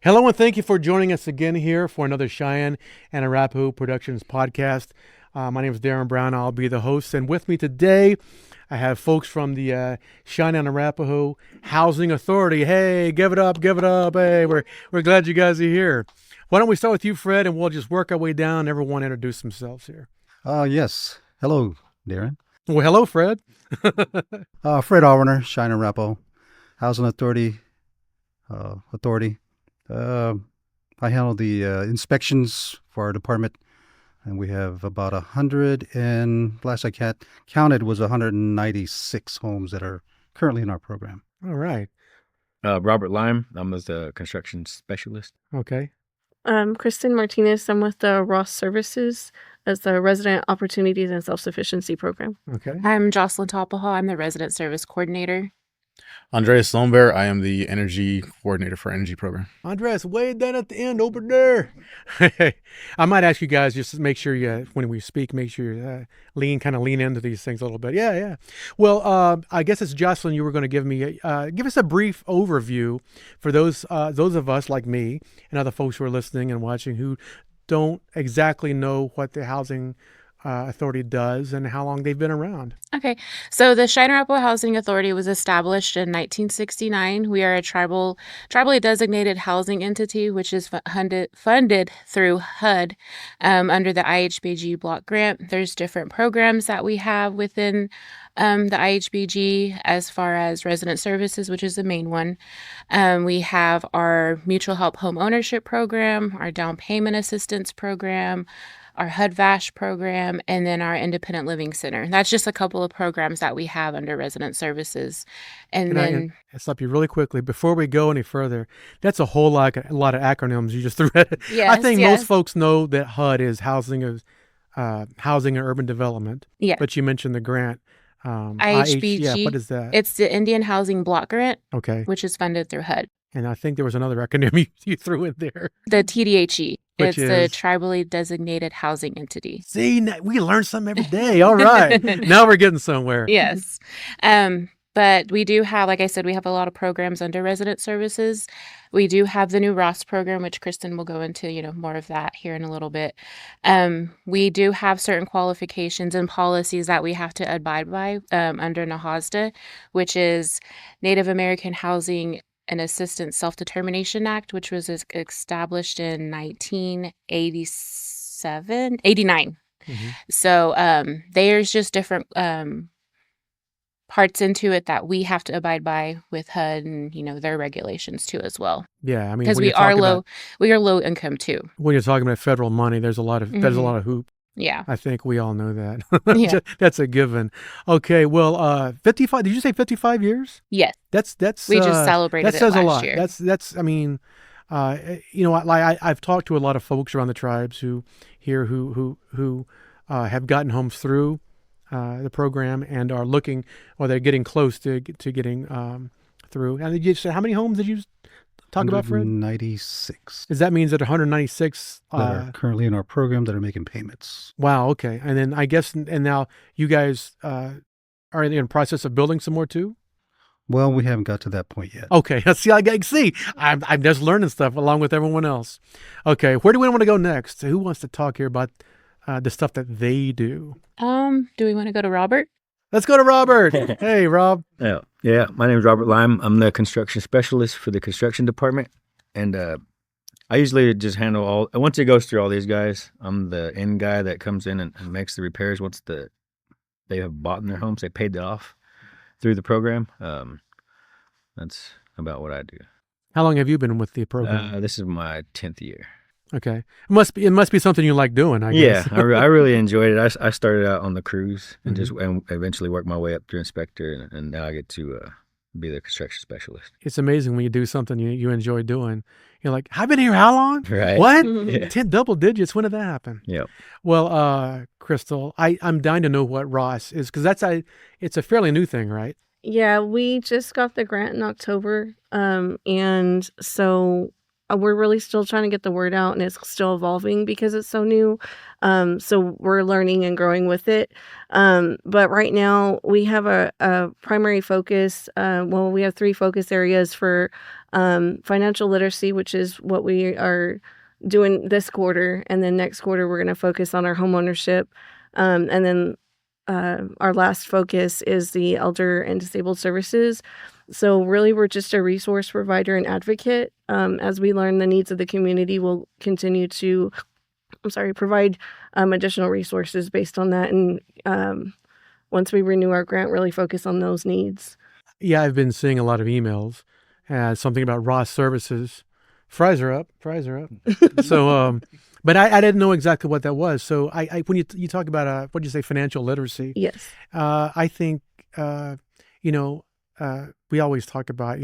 Hello, and thank you for joining us again here for another Cheyenne and Arapaho Productions podcast. My name is Darren Brown. I'll be the host. And with me today, I have folks from the Cheyenne and Arapaho Housing Authority. Hey, give it up, give it up. Hey, we're glad you guys are here. Why don't we start with you, Fred, and we'll just work our way down. Everyone introduce themselves here. Yes. Hello, Darren. Well, hello, Fred. Fred AllRunner, Cheyenne and Arapaho Housing Authority. I handle the inspections for our department, and we have about 100 and last I counted was 196 homes that are currently in our program. All right. Robert Lime. I'm the construction specialist. Okay. Kristen Martinez. I'm with the ROSS Services as the Resident Opportunities and Self-Sufficiency Program. Okay. I'm Joscelyn Tapaha. I'm the Resident Service Coordinator. Andreas Lonebear. I am the Energy Coordinator for Energy Program. Andreas, way down at the end over there. I might ask you guys just to make sure you, when we speak, make sure you lean into these things a little bit. Yeah. Well, I guess it's Joscelyn. You were going to give us a brief overview for those of us like me and other folks who are listening and watching who don't exactly know what the Housing Authority does and how long they've been around. Okay, so the Cheyenne and Arapaho Housing Authority was established in 1969. We are a tribally designated housing entity, which is funded through HUD under the IHBG block grant. There's different programs that we have within the IHBG as far as resident services, which is the main one. We have our mutual help home ownership program, our down payment assistance program, our HUD-VASH program, and then our independent living center. That's just a couple of programs that we have under resident services. And then I'll stop you really quickly before we go any further. That's a lot of acronyms you just threw at it. Yes, I think most folks know that HUD is housing and urban development. Yeah. But you mentioned the grant. IHBG. Yeah, what is that? It's the Indian Housing Block Grant, Okay. which is funded through HUD. And I think there was another acronym you threw in there. The TDHE. Which it's is? the Tribally Designated Housing Entity. See, we learn something every day. All right. Now we're getting somewhere. Yes. But we do have, like I said, we have a lot of programs under resident services. We do have the new ROSS program, which Kristen will go into, more of that here in a little bit. We do have certain qualifications and policies that we have to abide by under NAHASDA, which is Native American Housing and Assistance Self-Determination Act, which was established in 89. Mm-hmm. So there's just different parts into it that we have to abide by with HUD and their regulations too as well. Yeah, I mean, because we are low income too. When you're talking about federal money, there's a lot of hoop. Yeah, I think we all know that. Yeah. That's a given. Okay, well, 55. Did you say 55 years? Yes. That's. We just celebrated. That says it last a lot. year. That's. I mean, I've talked to a lot of folks around the tribes who have gotten homes through the program and are looking, or they're getting close to getting through. And you said, how many homes did you talk about, Fred? 196. Does that mean that 196 that are currently in our program that are making payments? Wow. Okay. And then I guess, and now you guys are in the process of building some more too? Well, we haven't got to that point yet. Okay. I'm just learning stuff along with everyone else. Okay. Where do we want to go next? Who wants to talk here about the stuff that they do? Do we want to go to Robert? Let's go to Robert. Hey, Rob. Yeah. My name is Robert Lime. I'm the construction specialist for the construction department. And I usually just handle once it goes through all these guys, I'm the end guy that comes in and makes the repairs once they have bought in their homes. They paid it off through the program. That's about what I do. How long have you been with the program? This is my 10th year. Okay. It must be something you like doing, I guess. Yeah, I really enjoyed it. I started out on the crews and and eventually worked my way up to inspector, and now I get to be the construction specialist. It's amazing when you do something you enjoy doing. You're like, I've been here how long? Right. What? Yeah. 10 double digits. When did that happen? Yeah. Well, Crystal, I'm dying to know what ROSS is, because it's a fairly new thing, right? Yeah, we just got the grant in October. And so we're really still trying to get the word out, and it's still evolving because it's so new. So we're learning and growing with it. But right now we have a primary focus. Well, we have 3 focus areas for financial literacy, which is what we are doing this quarter, and then next quarter we're going to focus on our home ownership, and then our last focus is the elder and disabled services. So really, we're just a resource provider and advocate. As we learn the needs of the community, we'll continue to, provide additional resources based on that. And once we renew our grant, really focus on those needs. Yeah, I've been seeing a lot of emails, something about Ross services. Fries are up. So, but I didn't know exactly what that was. So I when you talk about what did you say, financial literacy? Yes. I think we always talk about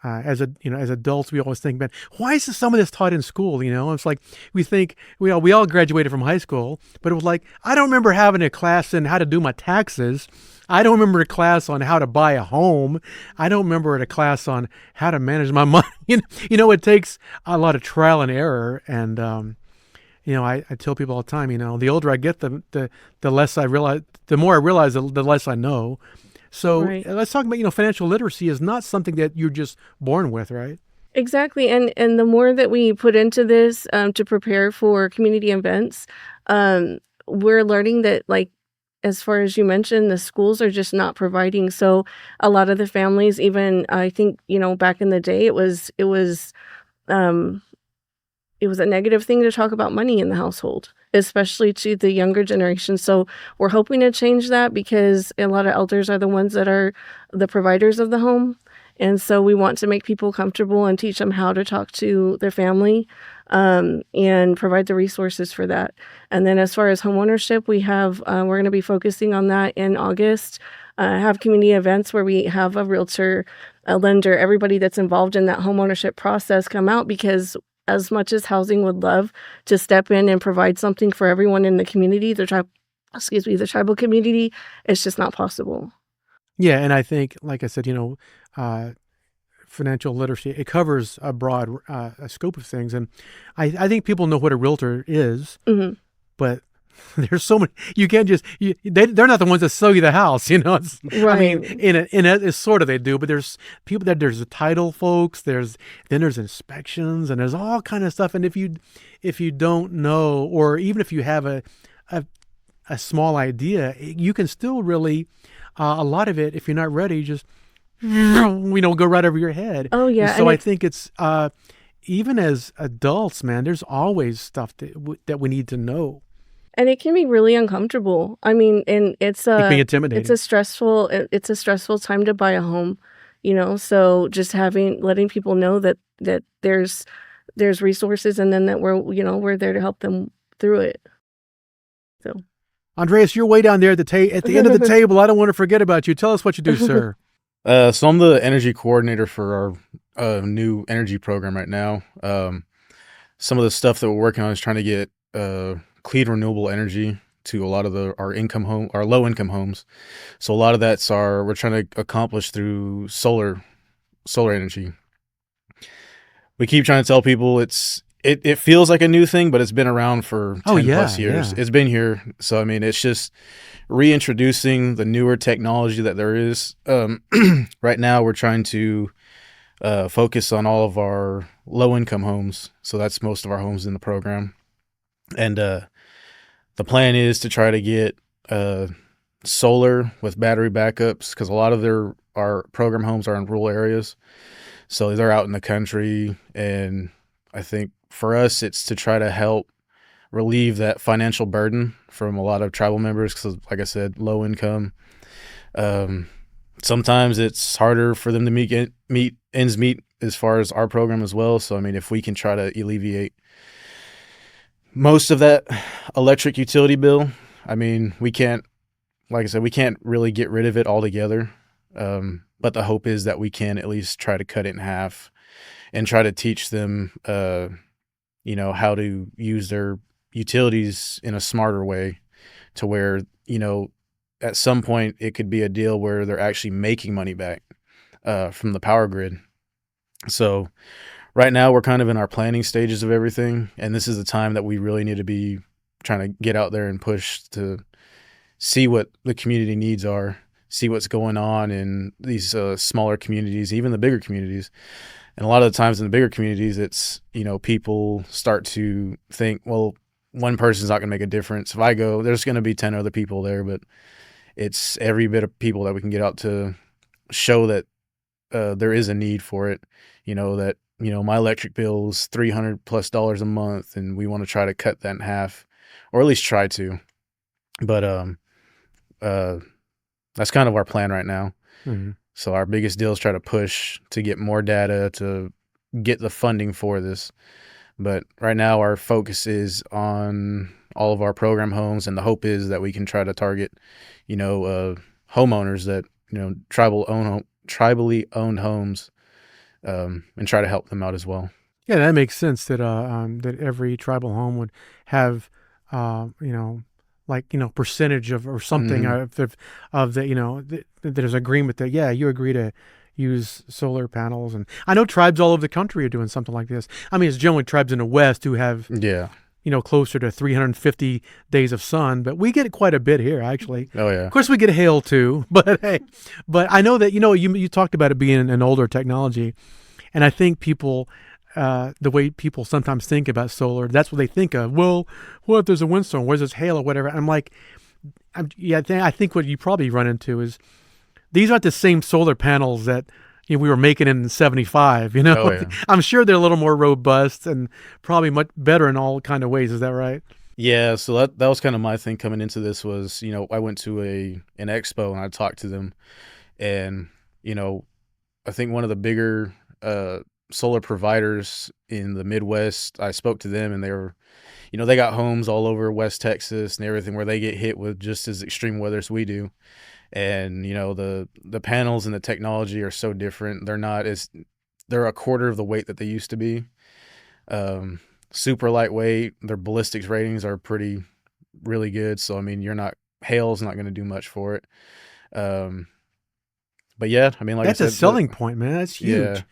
as adults, we always think, man, why is some of this taught in school? It's like we think we all graduated from high school, but it was like, I don't remember having a class in how to do my taxes. I don't remember a class on how to buy a home. I don't remember a class on how to manage my money. It takes a lot of trial and error. And, I tell people all the time, the older I get, the less I realize, the more I realize, the less I know. So Right. Let's talk about, financial literacy is not something that you're just born with, right? Exactly. And the more that we put into this to prepare for community events, we're learning that, like, as far as you mentioned, the schools are just not providing. So a lot of the families, even I think, back in the day, it was um, a negative thing to talk about money in the household, especially to the younger generation. So we're hoping to change that, because a lot of elders are the ones that are the providers of the home. And so we want to make people comfortable and teach them how to talk to their family, and provide the resources for that. And then as far as homeownership, we're going to be focusing on that in August. Have community events where we have a realtor, a lender, everybody that's involved in that homeownership process come out, because as much as housing would love to step in and provide something for everyone in the community, the tribal community, it's just not possible. Yeah, and I think, like I said, financial literacy, it covers a broad a scope of things, and I think people know what a realtor is, Hmm. but there's so many. You can't just they're not the ones that sell you the house. I mean, Right. it's sort of they do, but there's people there's the title folks. There's inspections, and there's all kind of stuff. And if you don't know, or even if you have a small idea, you can still really a lot of it, if you're not ready, just go right over your head. Oh, yeah. And so I think it's even as adults, man, there's always stuff that we need to know. And it can be really uncomfortable. I mean, and It can be intimidating. it's a stressful time to buy a home, so just letting people know that there's resources, and then that we're there to help them through it. So Andreas, you're way down there at the end of the table. I don't want to forget about you. Tell us what you do, sir. So I'm the energy coordinator for our new energy program right now. Some of the stuff that we're working on is trying to get clean renewable energy to a lot of our low income homes. So a lot of we're trying to accomplish through solar energy. We keep trying to tell people it feels like a new thing, but it's been around for 10 plus years. Yeah. It's been here. So, I mean, it's just reintroducing the newer technology that there is. Right now, we're trying to focus on all of our low-income homes. So that's most of our homes in the program. And the plan is to try to get solar with battery backups, because a lot of our program homes are in rural areas. So they're out in the country, and I think for us, it's to try to help relieve that financial burden from a lot of tribal members, because, like I said, low income. Sometimes it's harder for them to meet ends meet as far as our program as well. So, I mean, if we can try to alleviate most of that electric utility bill, I mean, we can't, like I said, we can't really get rid of it altogether. But the hope is that we can at least try to cut it in half and try to teach them, how to use their utilities in a smarter way, to where, at some point it could be a deal where they're actually making money back from the power grid. So right now we're kind of in our planning stages of everything, and this is the time that we really need to be trying to get out there and push to see what the community needs are, see what's going on in these smaller communities, even the bigger communities. And a lot of the times in the bigger communities, it's, people start to think, well, one person's not going to make a difference. If I go, there's going to be 10 other people there, but it's every bit of people that we can get out to show that there is a need for it. That, my electric bill is $300+ a month, and we want to try to cut that in half, or at least try to. But that's kind of our plan right now. Mm-hmm. So our biggest deal is try to push to get more data to get the funding for this. But right now our focus is on all of our program homes, and the hope is that we can try to target, homeowners that, tribally owned homes, and try to help them out as well. Yeah, that makes sense that that every tribal home would have, percentage of or something of the, there's agreement that, you agree to use solar panels. And I know tribes all over the country are doing something like this. I mean, it's generally tribes in the West who have, closer to 350 days of sun, but we get quite a bit here, actually. Oh, yeah. Of course, we get hail too, but hey, I know that, you talked about it being an older technology, and I think people, the way people sometimes think about solar, that's what they think of. Well, what if there's a windstorm? Where's this hail or whatever? I'm like, I think what you probably run into is these aren't the same solar panels that we were making in 75, Oh, yeah. I'm sure they're a little more robust and probably much better in all kind of ways. Is that right? Yeah, so that was kind of my thing coming into this was, I went to an expo and I talked to them, and, I think one of the bigger solar providers in the Midwest, I spoke to them, and they were, they got homes all over West Texas and everything where they get hit with just as extreme weather as we do. And, the panels and the technology are so different. They're a quarter of the weight that they used to be. Super lightweight. Their ballistics ratings are really good. So, I mean, hail's not going to do much for it. But yeah, I mean, like that's I said, a selling point, man. That's huge.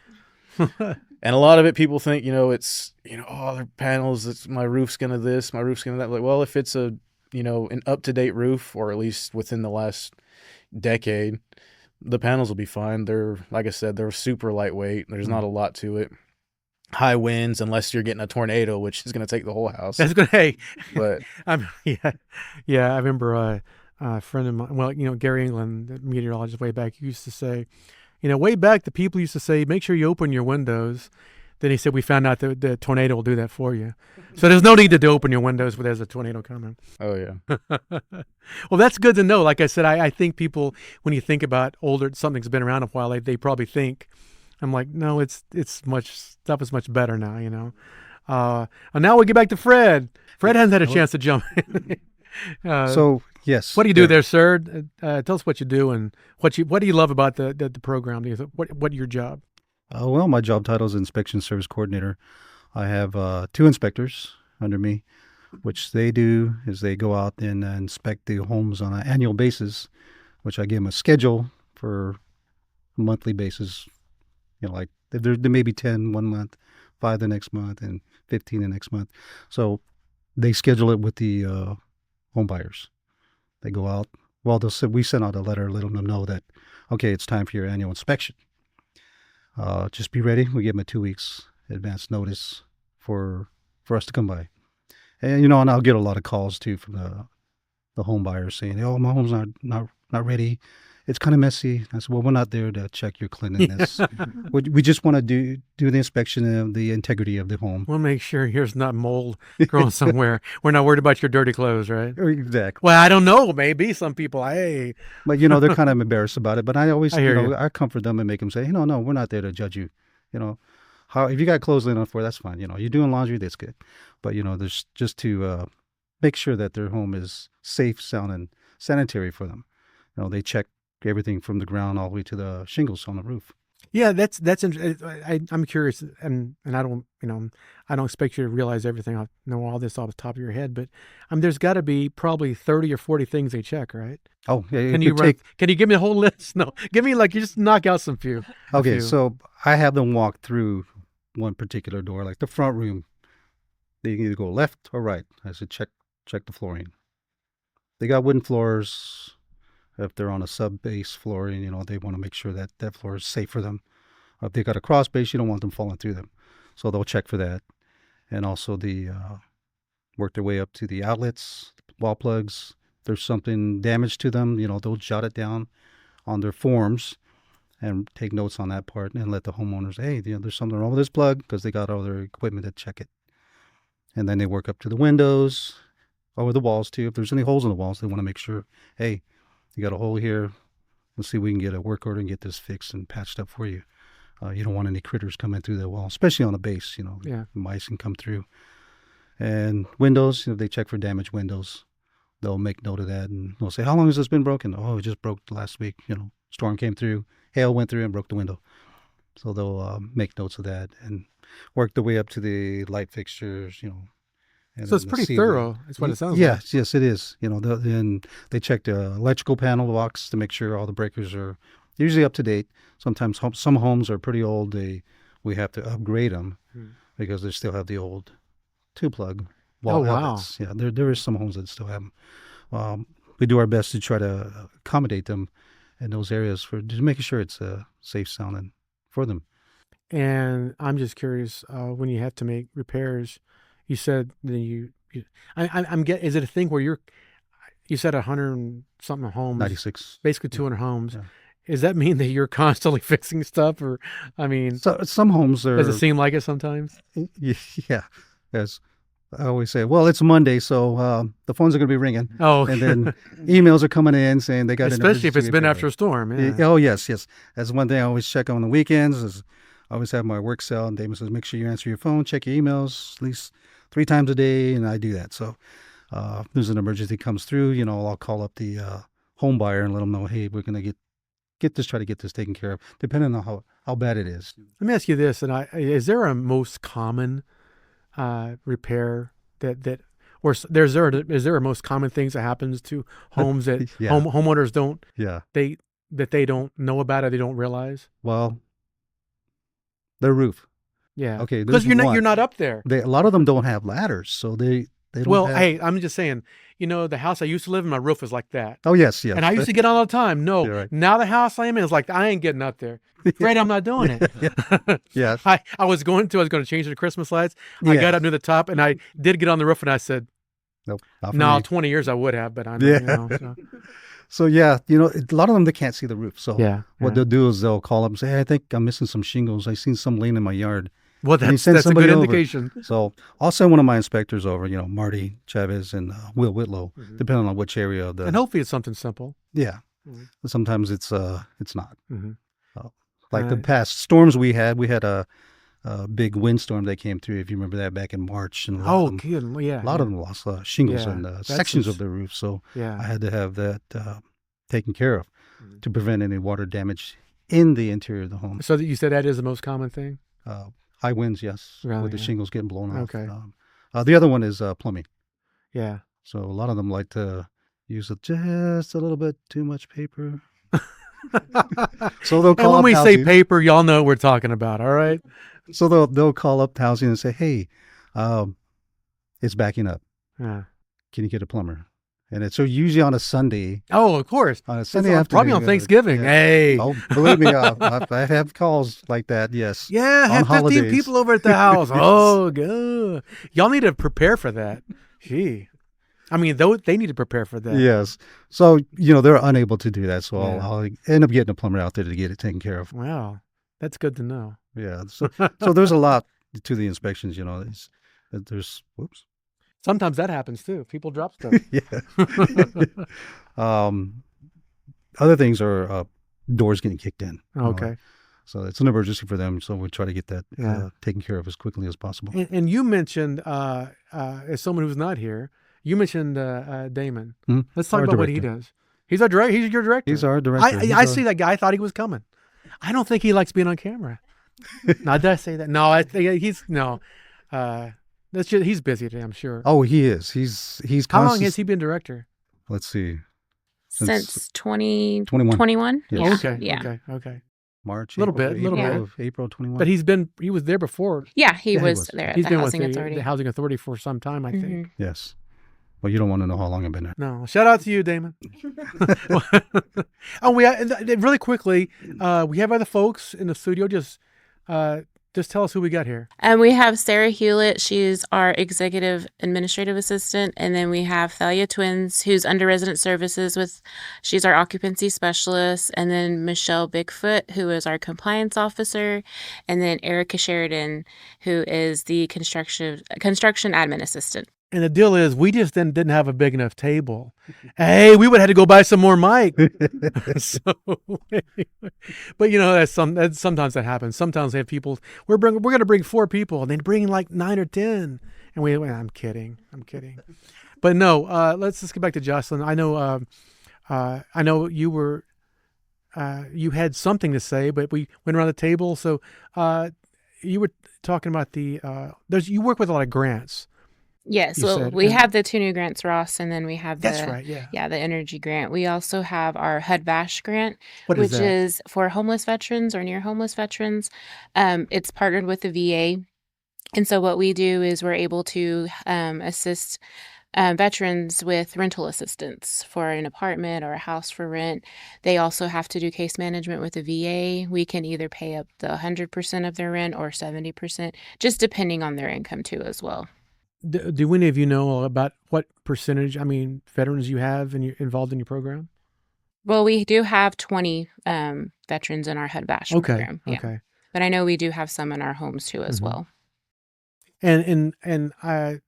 Yeah. And a lot of it, people think, it's, their panels, my roof's going to this, my roof's going to that. Like, well, if it's an up-to-date roof, or at least within the last decade, the panels will be fine. They're, like I said, they're super lightweight. There's not a lot to it. High winds, unless you're getting a tornado, which is going to take the whole house. That's good. Hey, but I remember a friend of mine, well, Gary England, the meteorologist way back, used to say, way back, the people used to say, make sure you open your windows. Then he said, we found out that the tornado will do that for you. So there's no need to open your windows when there's a tornado coming. Oh, yeah. Well, that's good to know. Like I said, I think people, when you think about something's been around a while, they probably think, I'm like, no, stuff is much better now, And now we get back to Fred. Fred hasn't had a chance to jump in. So, yes. What do you do there, sir? Tell us what you do and what do you love about the program? What your job? Well, my job title is Inspection Service Coordinator. I have 2 inspectors under me. Which they do is they go out and inspect the homes on an annual basis, which I give them a schedule for a monthly basis. Like there may be 10 one month, 5 the next month, and 15 the next month. So they schedule it with the home buyers. They go out. Well, we send out a letter letting them know that, okay, it's time for your annual inspection. Just be ready. We give them a 2 weeks advance notice for us to come by. And, and I'll get a lot of calls too from the home buyers saying, oh, my home's not ready. It's kind of messy. I said, well, we're not there to check your cleanliness. We just want to do the inspection of the integrity of the home. We'll make sure here's not mold growing somewhere. We're not worried about your dirty clothes, right? Exactly. Well, I don't know. Maybe some people, hey. But, they're kind of embarrassed about it. But I always, you. I comfort them and make them say, no, we're not there to judge you. If you got clothes laying on the floor, that's fine. You're doing laundry, that's good. But, there's just to make sure that their home is safe, sound, and sanitary for them. They check everything from the ground all the way to the shingles on the roof. Yeah, that's I'm curious, and I don't I don't expect you to realize everything. I know all this off the top of your head, but there's got to be probably 30 or 40 things they check, right? Oh, yeah. Can you give me a whole list? No, give me you just knock out some few. Okay, so I have them walk through one particular door, like the front room. They can either go left or right. I said, check the flooring. They got wooden floors. If they're on a sub-base flooring, they want to make sure that that floor is safe for them. If they got a cross base, you don't want them falling through them. So they'll check for that. And also work their way up to the outlets, wall plugs. If there's something damaged to them, they'll jot it down on their forms and take notes on that part and let the homeowners, hey, there's something wrong with this plug, because they got all their equipment to check it. And then they work up to the windows, over the walls too. If there's any holes in the walls, they want to make sure, hey, you got a hole here. Let's see if we can get a work order and get this fixed and patched up for you. You don't want any critters coming through the wall, especially on the base. Mice can come through. And windows, they check for damaged windows. They'll make note of that, and they'll say, how long has this been broken? Oh, it just broke last week. Storm came through, hail went through and broke the window. So they'll make notes of that and work their way up to the light fixtures, and So it's pretty thorough. That's what it sounds like. Yes, it is. Then they check the electrical panel box to make sure all the breakers are usually up to date. Sometimes some homes are pretty old. We have to upgrade them because they still have the old two-plug wall outlets. Yeah, there is some homes that still have them. We do our best to try to accommodate them in those areas for just making sure it's safe sounding for them. And I'm just curious, when you have to make repairs, you said that is it a thing where you said 100 and something homes, 96, basically 200 homes. Yeah. Does that mean that you're constantly fixing stuff, or so some homes are? Does it seem like it sometimes? Yeah, as I always say, well, it's Monday, so the phones are going to be ringing. Oh, and then emails are coming in saying they got. Especially if it's been after a storm. Yeah. Oh yes. That's one thing I always check on the weekends. I always have my work cell, and Damon says, make sure you answer your phone, check your emails at least 3 times a day, and I do that. So if there's an emergency comes through, I'll call up the home buyer and let them know, hey, we're going to try to get this taken care of, depending on how bad it is. Let me ask you this, is there a most common repair or is there a most common things that happens to homes that homeowners don't, that they don't know about or they don't realize? Well, their roof. Yeah. Okay. Because you're not up there. A lot of them don't have ladders, so they don't. Well, hey, I'm just saying. The house I used to live in, my roof was like that. Oh yes. And I used to get on all the time. No, right. Now the house I'm in is like, I ain't getting up there. Fred, I'm not doing it. Yeah. I was going to change the Christmas lights. I got up near the top, and I did get on the roof, and I said, nope. No, 20 years I would have, but I'm. Yeah. So yeah, a lot of them, they can't see the roof. So what they'll do is they'll call up and say, hey, I think I'm missing some shingles. I seen some laying in my yard. Well, that's a good indication. So I'll send one of my inspectors over, Marty Chavez and Will Whitlow, depending on which area. And hopefully it's something simple. Yeah. Mm-hmm. Sometimes it's not. Mm-hmm. Like the past storms we had a big windstorm that came through, if you remember that, back in March. And a lot of them lost shingles and sections of their roof. So I had to have that taken care of to prevent any water damage in the interior of the home. So you said that is the most common thing? High winds, yes, really, with the shingles getting blown off. Okay. The other one is plumbing. Yeah. So a lot of them like to use just a little bit too much paper. So they'll call and when up we housing. say paper, y'all know what we're talking about, all right? So they'll call up housing and say, hey, it's backing up. Yeah. Can you get a plumber? And it's usually on a Sunday. Oh, of course. On a Sunday afternoon. Probably on Thanksgiving. Yeah. Hey. Oh, believe me, I have calls like that, yes. Yeah, have 15 holidays. people over at the house. Oh, good. Y'all need to prepare for that. Gee. I mean, they need to prepare for that. Yes. So, they're unable to do that. So I'll end up getting a plumber out there to get it taken care of. Wow. That's good to know. Yeah. So there's a lot to the inspections, there's, whoops. Sometimes that happens too. People drop stuff. Yeah. Other things are doors getting kicked in. Okay. So it's an emergency for them. So we try to get that taken care of as quickly as possible. And you mentioned, as someone who's not here, you mentioned Damon. Mm-hmm. Let's talk about what he does. He's our director. He's your director. He's our director. I see that guy. I thought he was coming. I don't think he likes being on camera. Now, did I say that? No, I think he's no. That's just, he's busy today, I'm sure. Oh, he is. He's. How long has he been director? Let's see. Since 2021. Yes. Okay. Yeah. Okay. March, Little April, bit, little April, bit. April 21. But he was there before. Yeah, he Yeah, he was was. there at He's the been Housing with Authority. the Housing Authority for some time, I think. Mhm. Yes. Well, you don't want to know how long I've been there. No, shout out to you, Damon. Oh, really quickly, we have other folks in the studio. Just tell us who we got here. And we have Sarah Hewlett. She's our executive administrative assistant. And then we have Thalia Twins, who's under resident services she's our occupancy specialist. And then Michelle Bigfoot, who is our compliance officer. And then Erica Sheridan, who is the construction admin assistant. And the deal is, we just didn't have a big enough table. Hey, we would have had to go buy some more mic. So, but sometimes that happens. Sometimes they have people. We're going to bring 4 people, and they bring like 9 or 10. And I'm kidding. But no, let's just get back to Joscelyn. I know you were, you had something to say, but we went around the table. So, you were talking about you work with a lot of grants. Yes, we have the 2 new grants, Ross, and then we have That's right, yeah. the energy grant. We also have our HUD VASH grant, Which is for homeless veterans or near homeless veterans. It's partnered with the VA, and so what we do is we're able to assist veterans with rental assistance for an apartment or a house for rent. They also have to do case management with the VA. We can either pay up the 100% of their rent or 70%, just depending on their income too as well. Do any of you know about what percentage, veterans you have involved in your program? Well, we do have 20 veterans in our HUD VASH program. Yeah. Okay. But I know we do have some in our homes too as well. And I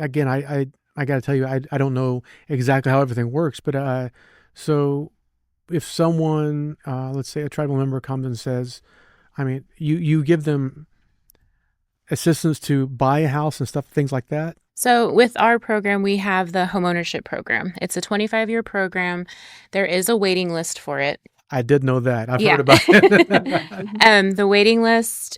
got to tell you, I don't know exactly how everything works, but so if someone, let's say a tribal member comes and says, you give them assistance to buy a house and things like that? So with our program, we have the homeownership program. It's a 25-year program. There is a waiting list for it. I did know that. I've heard about it. The waiting list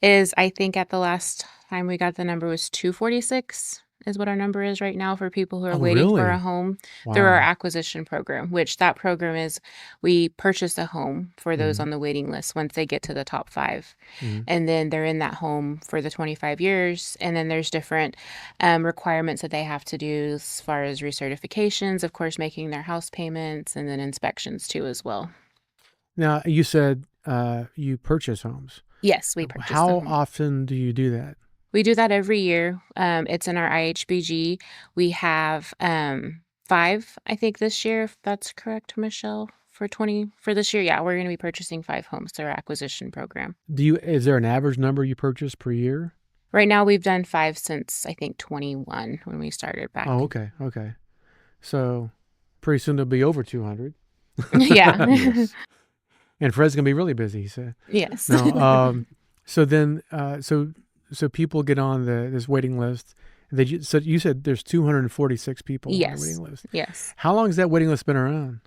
is, I think at the last time we got the number was 246 is what our number is right now for people who are waiting for a home through our acquisition program, which that program is we purchase a home for those on the waiting list once they get to the top 5. And then they're in that home for the 25 years. And then there's different requirements that they have to do as far as recertifications, of course, making their house payments, and then inspections too as well. Now, you said you purchase homes. Yes, we purchase How them. often do you do that? We do that every year. It's in our IHBG. We have 5, I think, this year, if that's correct, Michelle, for this year. Yeah, we're going to be purchasing 5 homes through our acquisition program. Is there an average number you purchase per year? Right now, we've done 5 since, I think, 21 when we started back. Oh, okay. So pretty soon they'll be over 200. Yeah. Yes. And Fred's going to be really busy, he said. Yes. No, so then, so people get on this waiting list. So you said there's 246 people on the waiting list. Yes. How long has that waiting list been around?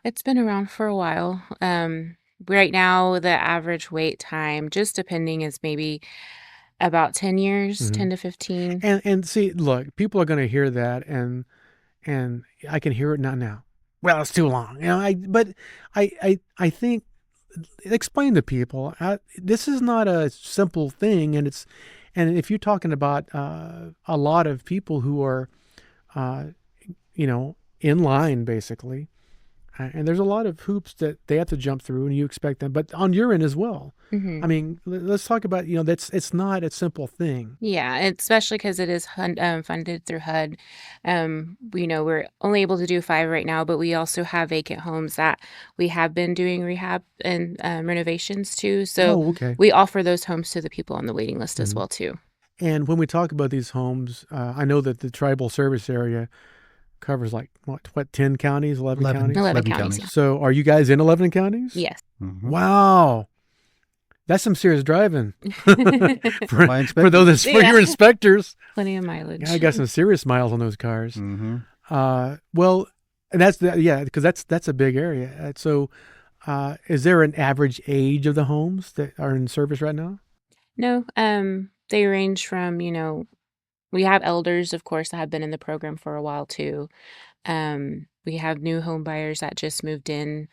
It's been around for a while. Right now, the average wait time, just depending, is maybe about 10 years, 10 to 15. And see, look, people are going to hear that, and I can hear it now. Well, it's too long, but I think, explain to people, this is not a simple thing, and if you're talking about a lot of people who are, in line basically, and there's a lot of hoops that they have to jump through, and you expect them, but on your end as well. Let's talk about, it's not a simple thing. Yeah, especially because it is funded through HUD. We're only able to do 5 right now, but we also have vacant homes that we have been doing rehab and renovations to. So we offer those homes to the people on the waiting list as well too. And when we talk about these homes, I know that the tribal service area covers like what 10 counties, 11 counties? 11 counties. So are you guys in 11 counties? Yes. Wow. That's some serious driving For your inspectors. Plenty of mileage. Yeah, I got some serious miles on those cars. Well, and because that's a big area. So is there an average age of the homes that are in service right now? No, they range from, we have elders, of course, that have been in the program for a while too. We have new home buyers that just moved in.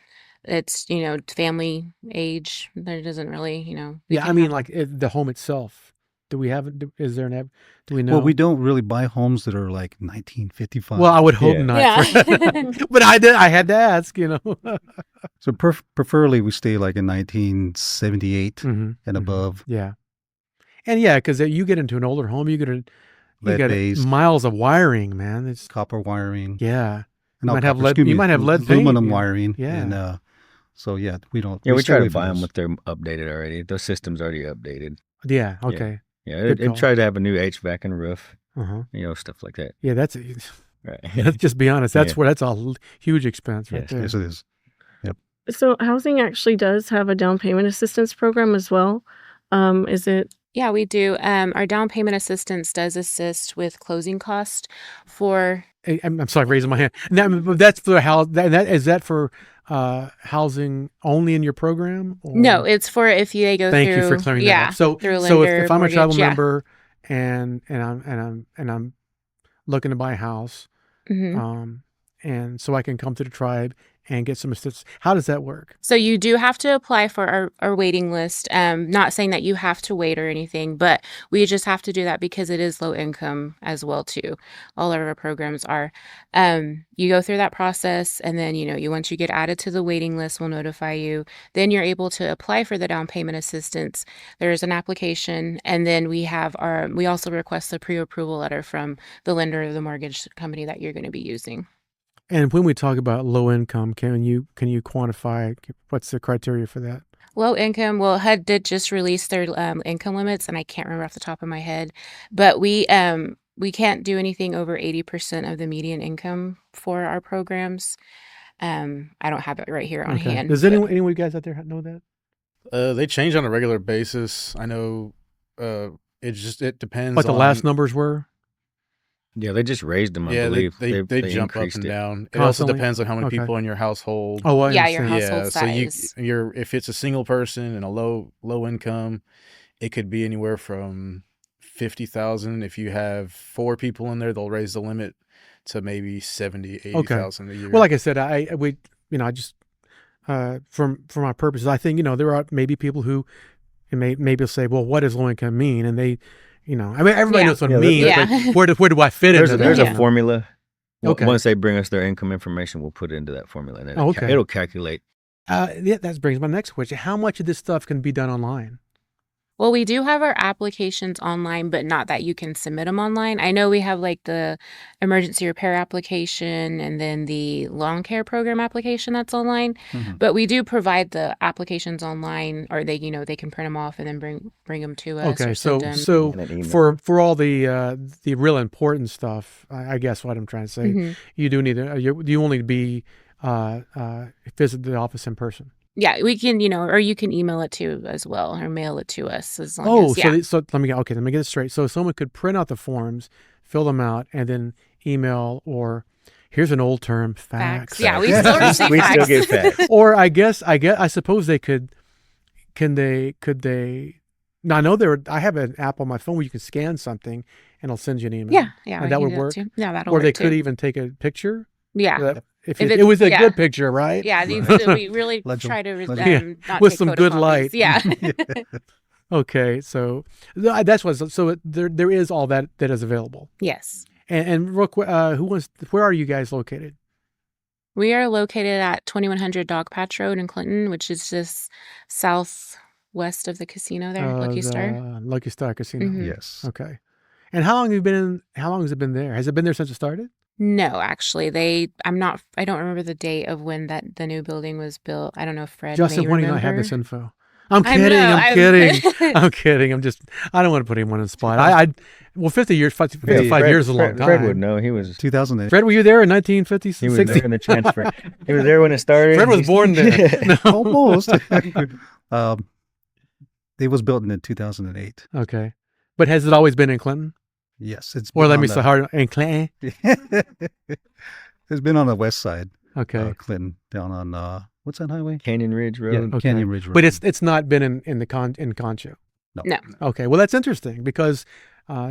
it's, family age. There doesn't really, we Yeah, I can mean, have- like the home itself. Do we have? Is there do we know? Well, we don't really buy homes that are like 1955. Well, I would hope Yeah. not. Yeah. But I had to ask. So preferably we stay like in 1978 Mhm, and mhm. above. Yeah, and yeah, because you get into an older home, you got Lead-based, miles of wiring, man. It's copper wiring. yeah. And might have copper, lead- excuse you me, might have lead paint, aluminum yeah. wiring. Yeah. And so yeah, we don't. Yeah, we stay try away to from buy them those. with their updated already. Those systems already updated. Yeah. Okay. Yeah, Good it call. tried to have a new HVAC and roof, Uh-huh. stuff like that. Yeah, that's Right. let's just be honest. That's Yeah. that's a huge expense right Yes, there. Yes, it is. So housing actually does have a down payment assistance program as well. Is it? Yeah, we do. Our down payment assistance does assist with closing cost for. Hey, I'm sorry, raising my hand. But that's for house. Is that for housing only in your program? Or? No, it's for if they go Thank through. you for clearing that yeah, up. So, through a so lender, if I'm a tribal mortgage, yeah. member and I'm looking to buy a house, Mhm. and so I can come to the tribe and get some assistance. How does that work? So you do have to apply for our waiting list. Not saying that you have to wait or anything, but we just have to do that because it is low income as well too. All of our programs are. You go through that process, and then once you get added to the waiting list, we'll notify you. Then you're able to apply for the down payment assistance. There's an application, and then we also request a pre-approval letter from the lender or the mortgage company that you're going to be using. And when we talk about low income, can you quantify what's the criteria for that? Low income. Well, HUD did just release their income limits, and I can't remember off the top of my head, but we can't do anything over 80% of the median income for our programs. I don't have it right here on hand. Does but- anyone of you guys out there know that? They change on a regular basis. I know. It depends. What the on, last numbers were? Yeah, they just raised them, I Yeah, believe. they jump up increased and it. down. It also Constantly? depends on how many Okay. people in your household. Oh, I Yeah, your understand. household size. So if it's a single person and a low income, it could be anywhere from 50,000. If you have 4 people in there, they'll raise the limit to maybe 70, 80,000 a year. Well, like I said, I just from our purposes, I think there are maybe people who maybe say, well, what does low income mean? And they, everybody Yeah. knows what Yeah, it means. yeah. But where do I fit There's into a that? formula. Okay. Once they bring us their income information, we'll put it into that formula, and then Oh, okay. it'll calculate. Yeah, that brings my next question. How much of this stuff can be done online? Well, we do have our applications online, but not that you can submit them online. I know we have like the emergency repair application and then the lawn care program application that's online, Mhm. but we do provide the applications online, or they can print them off and then bring them to us. Okay, or send so 'em. so in an email. for all the real important stuff, I guess what I'm trying to say, Mhm. you do need you only be visit the office in person. Yeah, we can, or you can email it to as well or mail it to us as long Oh, as, yeah. so let me get it straight. So someone could print out the forms, fill them out, and then email, or here's an old term, fax. Facts. Yeah, we Yeah. still receive We still facts. get facts. Or I suppose they could. Could they? Now I know I have an app on my phone where you can scan something and it'll send you an email. Yeah, And we that can would do work? too. Yeah, that'll Or work they too. could even take a picture. Yeah. If If it it's- was a yeah. good picture, right? Yeah, we really Legend. try to Legend. not With take some good photocopies. light. Yeah. Okay, so that's what. So there is all that is available. Yes. And real quick, where are you guys located? We are located at 2100 Dog Patch Road in Clinton, which is just southwest of the casino there, Lucky Star. Lucky Star Casino. Mhm. Yes. Okay. And how long has it been there? Has it been there since it started? No, actually, I don't remember the date of when the new building was built. I don't know if Fred Justin, may why do you not remember. have this info? I'm I kidding. know, I'm kidding. I'm kidding. I don't want to put anyone on the spot. Well, 55 Fred- years is a long Fred time. would know. He was 2008. Fred, were you there in 1950? he was 60? there in the transfer. He was there when it started. Fred was born there. No. Almost. It was built in 2008. Okay. But has it always been in Clinton? Yes, it's. Or been let on me the- say hard in Clinton? It's been on the west side, Okay. Clinton, down on what's that highway? Canyon Ridge Yeah, Road. Okay. Canyon Ridge Road. But it's not been in Concho. No. Okay. Well, that's interesting because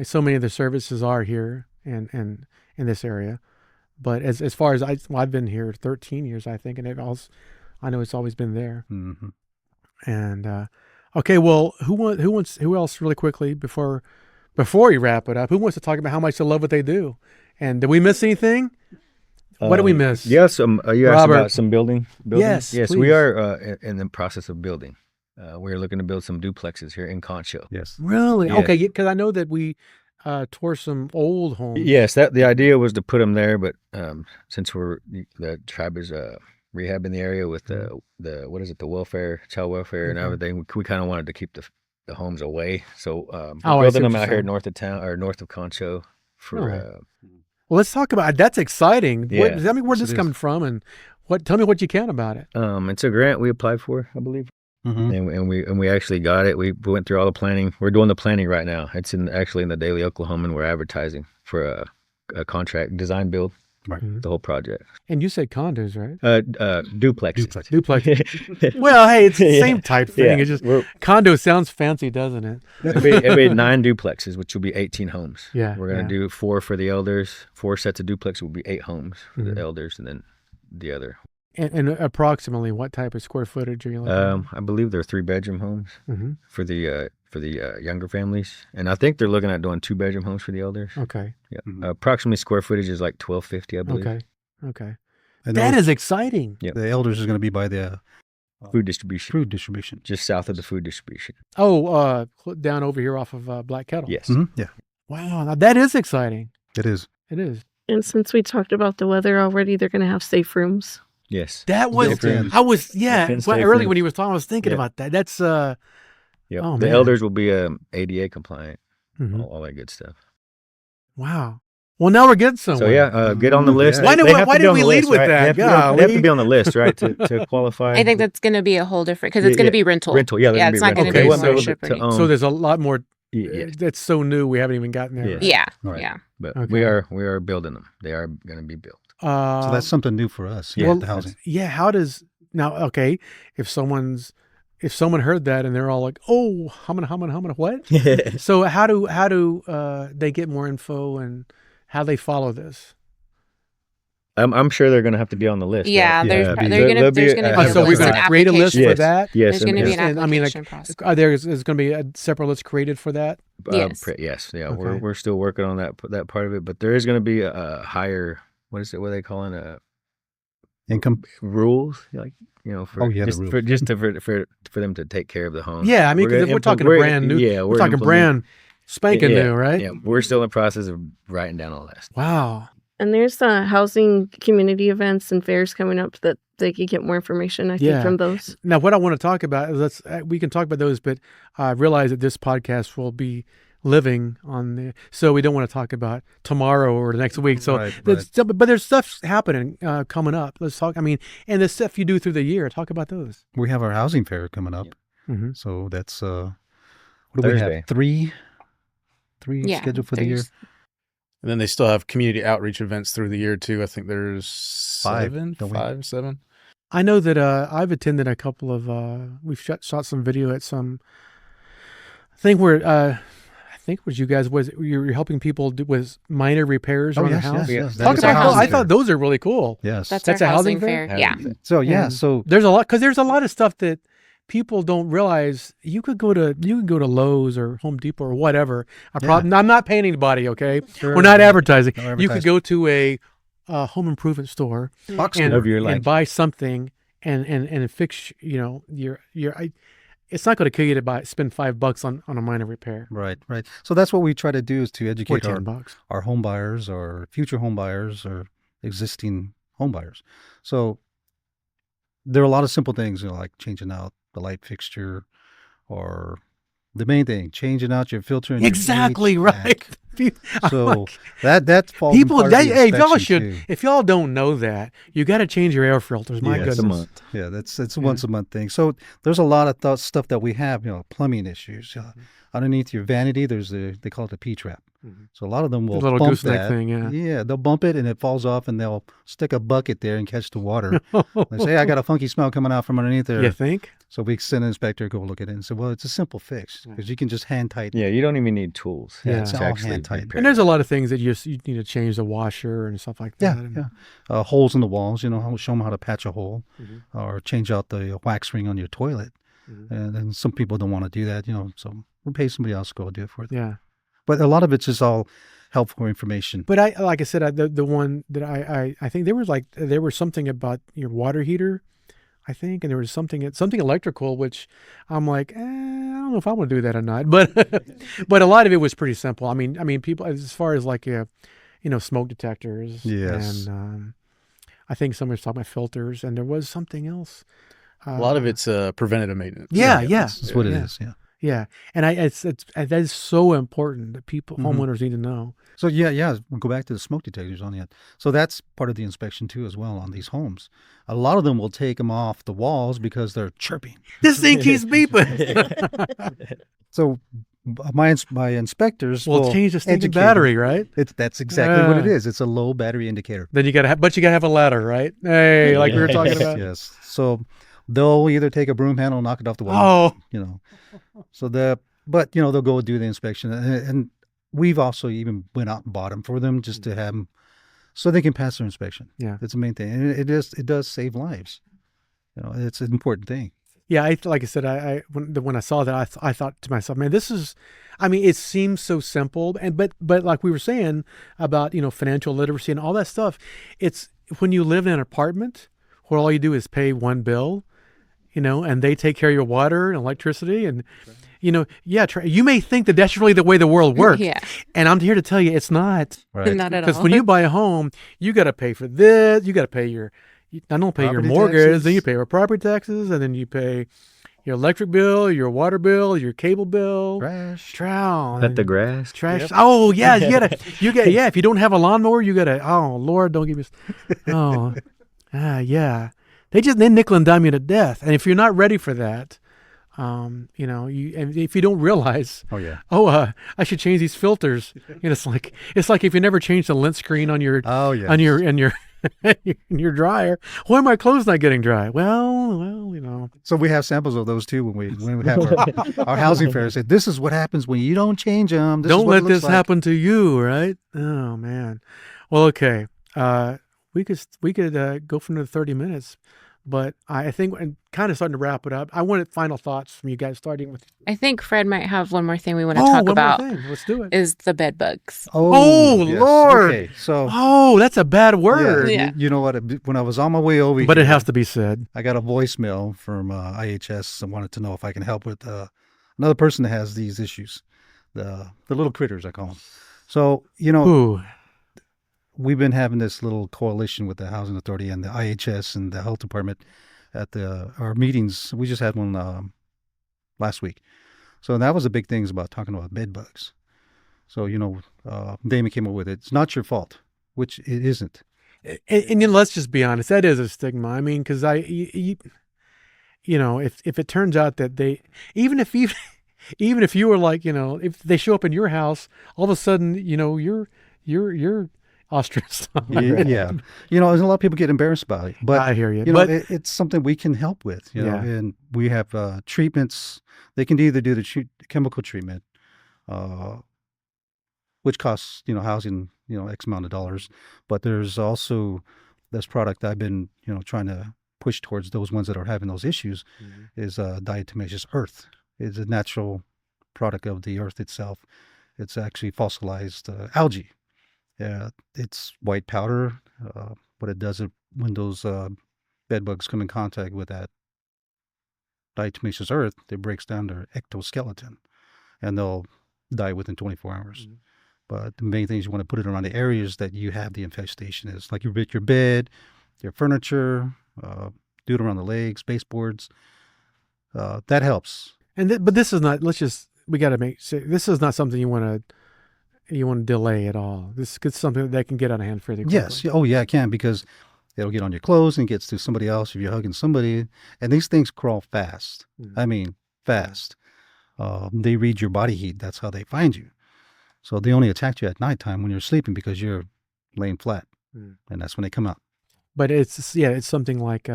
so many of the services are here in this area. But as far as I've been here 13 years, I think, and I know it's always been there. Mm-hmm. And okay, well, who else really quickly before we wrap it up? Who wants to talk about how much they love what they do? And did we miss anything? What did we miss? Yes, you asked Robert. about some building. Yes, yes, please. we are in the process of building. We're looking to build some duplexes here in Concho. Yes. Really? Yeah. Okay, because I know that we tore some old homes. Yes, the idea was to put them there, but since the tribe is rehabbing the area with the what is it, the welfare, child welfare, and everything, we kind of wanted to keep the homes away. So we're building them out here north of town or north of Concho for. Well, let's talk about that's exciting. Yeah. Tell me where's this coming from, and tell me what you can about it. It's a grant we applied for, I believe. Mm-hmm. And we actually got it. We went through all the planning. We're doing the planning right now. It's actually in the Daily Oklahoman. We're advertising for a contract design build, Right. the whole project. And you said condos, right? Duplexes. Duplex. Well, hey, it's the same type thing. Yeah. It's just condo sounds fancy, doesn't it? It'll be 9 duplexes, which will be 18 homes. Yeah, We're gonna do 4 for the elders. 4 sets of duplexes will be 8 homes for the elders, and then the other. And approximately what type of square footage are you looking at? I believe they're 3-bedroom homes Mm-hmm. for the younger families, and I think they're looking at doing 2-bedroom homes for the elders. Okay. Yeah. Mhm. Approximately square footage is like 1,250, I believe. Okay. And That is exciting. Yep. the elders is going to be by the Food distribution, food distribution. just south of the food distribution. Oh, down over here off of Black Kettle. Yes. Mm-hmm. Yeah, Wow, now that is exciting. it is. It is. And since we talked about the weather already, they're going to have safe rooms. Yes. That was. Built in. I was. The Yeah. Penn Well, State earlier room. when he was talking, I was thinking Yeah. about that. That's. Yep. Oh, The man. elders will be ADA compliant, Mhm. all that good stuff. Wow. Well, now we're getting somewhere. So yeah, get on the list. Why did- They have why to be did on we the lead list, with right? that? They have to Golly. be on the list, right, to qualify. I think that's going to be a whole different because it's going to be rental. rental. Yeah, they're Yeah, gonna it's be not going to rental. Okay, be so- ownership or anything. So there's a lot more. Yeah. That's so new. We haven't even gotten there. Yeah. Yeah, Right. yeah. But Okay. we are building them. They are going to be built. So that's something new for us. Yeah, Yeah, the housing. Yeah. How does now? Okay, if someone heard that and they're all like, "Oh, how many? What?" So how do they get more info and how they follow this? I'm sure they're going to have to be on the list. Yeah, right? there's Yeah. there's There'll going to be be a- a so we're list going and to create a list for Yes. that. Yes, There's going to be an and, I mean, application process. There's going to be a separate list created for that. Yes. Yes. Yeah. Okay. We're still working on that part of it, but there is going to be a higher. What is it? What are they calling Income. rules? For Oh, yeah, the just rules. for just for them to take care of the home. Yeah, I mean, because gonna we're talking implement- brand new. Yeah, we're talking implementing- brand spanking Yeah, new, right? Yeah, we're still in the process of writing down all that. Wow. And there's housing community events and fairs coming up that they could get more information, I think, Yeah. from those. Now, what I want to talk about is we can talk about those, but I realize that this podcast will be living on the, so we don't want to talk about tomorrow or the next week. So, Right, but there's stuff happening coming up. Let's talk. I mean, and the stuff you do through the year. Talk about those. We have our housing fair coming up. Mm-hmm. So that's what do we Thursday. have? Three Yeah, scheduled for the year. there's- And then they still have community outreach events through the year too. I think there's 5, 7, don't we? 5, 7. I know that I've attended a couple of. We've shot some video at some. I think was you guys you're helping people with minor repairs on the house. yes. Talk That is a about housing I fair. thought those are really cool. Yes. That's That's our a housing housing fair? fair. Yeah. So yeah, And so there's a lot of stuff that people don't realize. You could go to Lowe's or Home Depot or whatever. I'm not paying anybody. Okay, sure, we're not advertising. no You could advertising. go to a home improvement store box and, store. Of your and life. buy something and fix your it's not going to kill you to spend $5 on a minor repair Right. So that's what we try to do is to or educate $10. our home buyers or future home buyers or existing home buyers. So there are a lot of simple things, like changing out the light fixture, or the main thing, changing out your filter. And your Exactly HVAC. right. So that falls People, in part of the hey, y'all inspection, should. too. If y'all don't know that, you got to change your air filters. My Yes. It's a goodness. month. Yeah, it's a once a month thing. So there's a lot of stuff that we have, plumbing issues. Underneath your vanity, there's they call it a P-trap. So a lot of them will little bump gooseneck that. thing, yeah. Yeah, they'll bump it and it falls off, and they'll stick a bucket there and catch the water. They say, "Hey, I got a funky smell coming out from underneath there." You think? So we send an inspector to go look at it and say, "Well, it's a simple fix because you can just hand tighten." Yeah, you don't even need tools. Yeah. It's to all actually hand tightened. repair And there's it. a lot of things that you need to change the washer and stuff like that. Yeah, And- yeah. Holes in the walls, show them how to patch a hole, Mm-hmm. or change out the wax ring on your toilet. And then some people don't want to do that, so we'll pay somebody else to go do it for them. Yeah. But a lot of it's just all helpful information. But like I said, the one that I think there was something about your water heater, I think, and there was something electrical, which I'm like, I don't know if I want to do that or not. But but a lot of it was pretty simple. I mean, people, as far as like smoke detectors. Yes. And I think someone was talking about filters, and there was something else. A lot of it's preventative maintenance. Yeah. That's what it is. Yeah. Yeah, and that is so important that homeowners need to know. So yeah, we'll go back to the smoke detectors on that. So that's part of the inspection too, as well, on these homes. A lot of them will take them off the walls because they're chirping. This thing keeps beeping. So my inspectors Well, will change the stinking educate battery, them. right? That's exactly what it Yeah. is. It's a low battery indicator. Then you gotta have a ladder, right? Hey, like we were talking about. Yes. So they'll either take a broom handle and knock it off the wall. Oh, So they'll go do the inspection, and we've also even went out and bought them for them just to have them so they can pass their inspection. Yeah. That's the main thing, and it does save lives. It's an important thing. yeah. Like I said, when I saw that, I thought to myself, man, this is. I mean, it seems so simple, but like we were saying about financial literacy and all that stuff, it's when you live in an apartment where all you do is pay one bill, and they take care of your water and electricity and. You may think that that's really the way the world works. Yeah. And I'm here to tell you it's not. Right. Not at Because all. when you buy a home, you got to pay for this. You got to pay not only pay your Property mortgage, taxes. then you pay your property taxes, and then you pay your electric bill, your water bill, your cable bill, Trash. Cut the grass. trash. Yep. Oh yeah, yeah. If you don't have a lawnmower, you gotta. Oh Lord, don't give me. Yeah. They nickel and dime you to death, and if you're not ready for that. And if you don't realize, Oh yeah. I should change these filters. It's like if you never change the lint screen on your Oh yeah. on your your dryer. Why are my clothes not getting dry? Well. So we have samples of those too when we have our housing fair. Say this is what happens when you don't change them. Don't let this happen to you, right? Oh man. Well, okay. We could go for another 30 minutes. But I think, and kind of starting to wrap it up, I wanted final thoughts from you guys, starting with. I think Fred might have one more thing we want to talk one about more thing. Let's do it. is the bed bugs. Oh, yes. Lord. Okay, so Oh, that's a bad word. Yeah. you know what? When I was on my way over But here, it has to be said. I got a voicemail from IHS and wanted to know if I can help with another person that has these issues, the little critters I call them. So Ooh. we've been having this little coalition with the Housing Authority and the IHS and the Health Department at our meetings. We just had one last week. So that was the big things about talking about bed bugs. So, Damon came up with it. It's not your fault, which it isn't. And let's just be honest, that is a stigma. I mean, because if it turns out that they, even if you were like, if they show up in your house, all of a sudden, you're ostracized. Yeah. There's a lot of people get embarrassed about it, but I hear you. but But it's something we can help with, Yeah. and we have treatments. They can either do the chemical treatment, which costs, housing, X amount of dollars. But there's also this product I've been, trying to push towards those ones that are having those issues is diatomaceous earth. It's a natural product of the earth itself. It's actually fossilized algae. Yeah, it's white powder. What it does when those bed bugs come in contact with that diatomaceous earth, it breaks down their ectoskeleton, and they'll die within 24 hours. But the main thing is you want to put it around the areas that you have the infestation is, like your bed, your furniture, do it around the legs, baseboards. That helps. but this is not. We got to this is not something you want to delay at all. This is something that can get out of hand fairly quickly. Yes. Oh, yeah, it can, because it'll get on your clothes and gets to somebody else if you're hugging somebody. And these things crawl fast. I mean, fast. They read your body heat. That's how they find you. So they only attack you at nighttime when you're sleeping because you're laying flat, Mm. and that's when they come out. But it's something like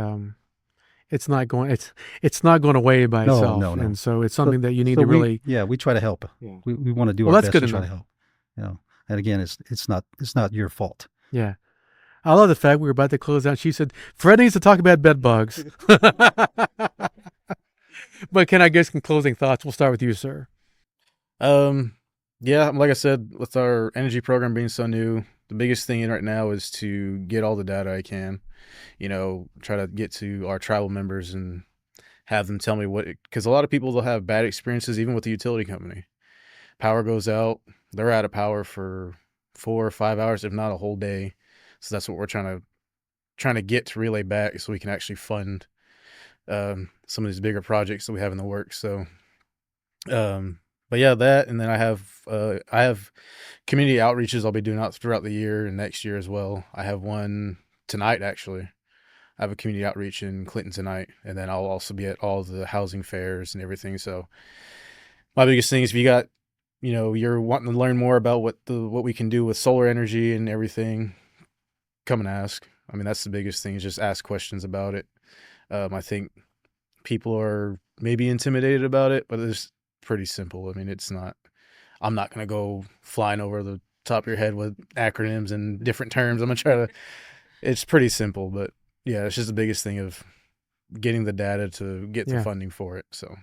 it's not going away by No, itself, no, no. and so it's something that you need So to really. we try to help. Yeah. We want to do Well, our that's best good to to try know. to help. You know, and again, it's not your fault. Yeah. I love the fact we were about to close out. She said, Fred needs to talk about bed bugs. But can I get some closing thoughts? We'll start with you, sir. Yeah, like I said, with our energy program being so new, the biggest thing right now is to get all the data I can. Try to get to our tribal members and have them tell me because a lot of people will have bad experiences even with the utility company. Power goes out, they're out of power for 4 or 5 hours, if not a whole day. So that's what we're trying to get to relay back so we can actually fund some of these bigger projects that we have in the works. So, but yeah, that, and then I have community outreaches I'll be doing out throughout the year and next year as well. I have one tonight, actually. I have a community outreach in Clinton tonight, and then I'll also be at all the housing fairs and everything. So my biggest thing is if you got, you're wanting to learn more about what we can do with solar energy and everything, come and ask. I mean, that's the biggest thing, is just ask questions about it. I think people are maybe intimidated about it, but it's pretty simple. I mean, I'm not going to go flying over the top of your head with acronyms and different terms. I'm going to try to, it's pretty simple, but yeah, it's just the biggest thing of getting the data to get the funding for it. So.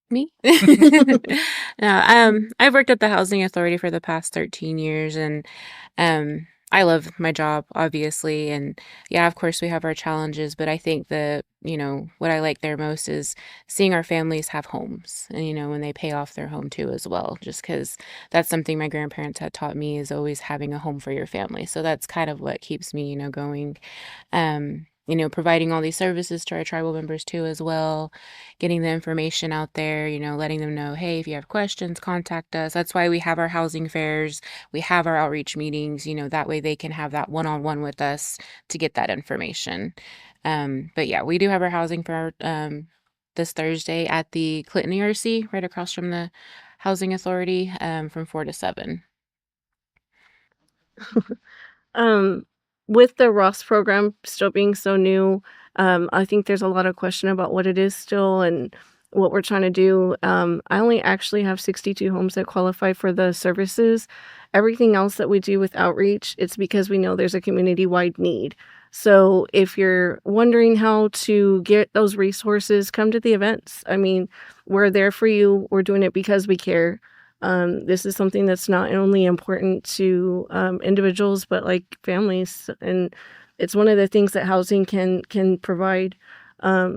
Me? No, I've worked at the Housing Authority for the past 13 years, and I love my job, obviously. And yeah, of course, we have our challenges, but I think what I like there most is seeing our families have homes, and, when they pay off their home too as well, just because that's something my grandparents had taught me, is always having a home for your family. So that's kind of what keeps me, going. Providing all these services to our tribal members too as well, getting the information out there, letting them know, hey, if you have questions, contact us. That's why we have our housing fairs, we have our outreach meetings, that way they can have that one-on-one with us to get that information. But yeah, we do have our housing fair this Thursday at the Clinton ERC, right across from the Housing Authority, from 4 to 7. With the Ross program still being so new, I think there's a lot of question about what it is still and what we're trying to do. I only actually have 62 homes that qualify for the services. Everything else that we do with outreach, it's because we know there's a community-wide need. So if you're wondering how to get those resources, come to the events. I mean, we're there for you. We're doing it because we care. This is something that's not only important to individuals, but like families, and it's one of the things that housing can provide.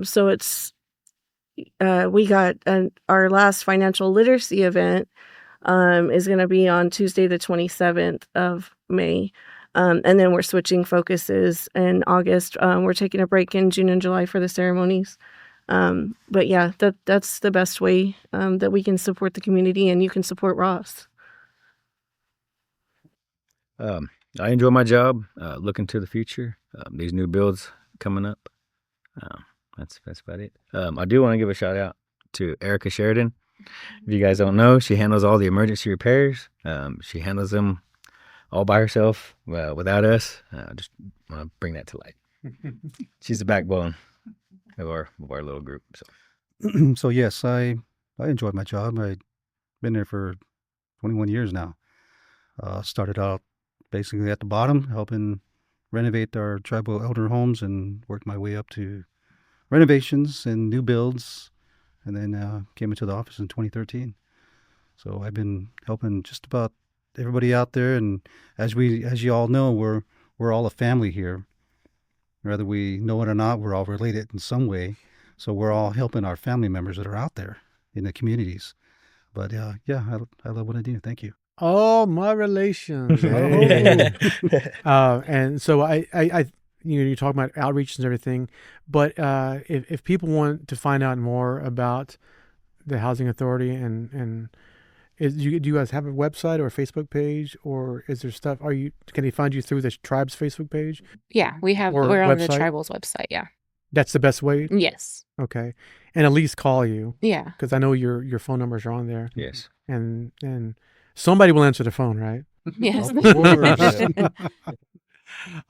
So it's we got our last financial literacy event is going to be on Tuesday, the 27th of May. And then we're switching focuses in August. We're taking a break in June and July for the ceremonies. But yeah, that's the best way that we can support the community, and you can support Ross. I enjoy my job. Looking to the future. These new builds coming up. That's about it. I do want to give a shout out to Erica Sheridan. If you guys don't know, she handles all the emergency repairs. She handles them all by herself, without us. Just want to bring that to light. She's the backbone of our little group. So, So yes, I enjoyed my job. I've been there for 21 years now. Started out basically at the bottom, helping renovate our tribal elder homes, and worked my way up to renovations and new builds, and then came into the office in 2013. So I've been helping just about everybody out there, and as you all know, we're all a family here. Whether we know it or not, we're all related in some way. So we're all helping our family members that are out there in the communities. But yeah, I love what I do. Thank you. All my relations. And so I you're talking about outreach and everything, but if people want to find out more about the Housing Authority and do you guys have a website or a Facebook page, or is there stuff? Can they find you through the tribe's Facebook page? Yeah, Or we're on the website? tribal's website. Yeah. That's the best way. Yes. Okay, and at least call you Yeah. because I know your phone numbers are on there, Yes. and somebody will answer the phone, right? Yes. Of course.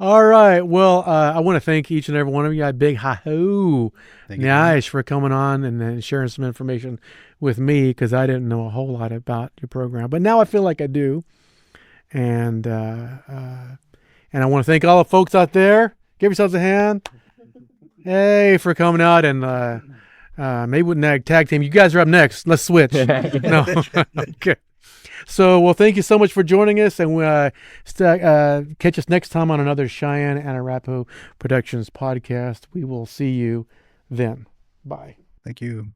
All right. Well, I want to thank each and every one of you. A big hi-ho. Thank you. Nice for coming on and sharing some information with me because I didn't know a whole lot about your program, but now I feel like I do. And I want to thank all the folks out there. Give yourselves a hand. Hey, for coming out and maybe with tag team. You guys are up next. Let's switch. No. Okay. So, well, thank you so much for joining us, and catch us next time on another Cheyenne and Arapaho Productions podcast. We will see you then. Bye. Thank you.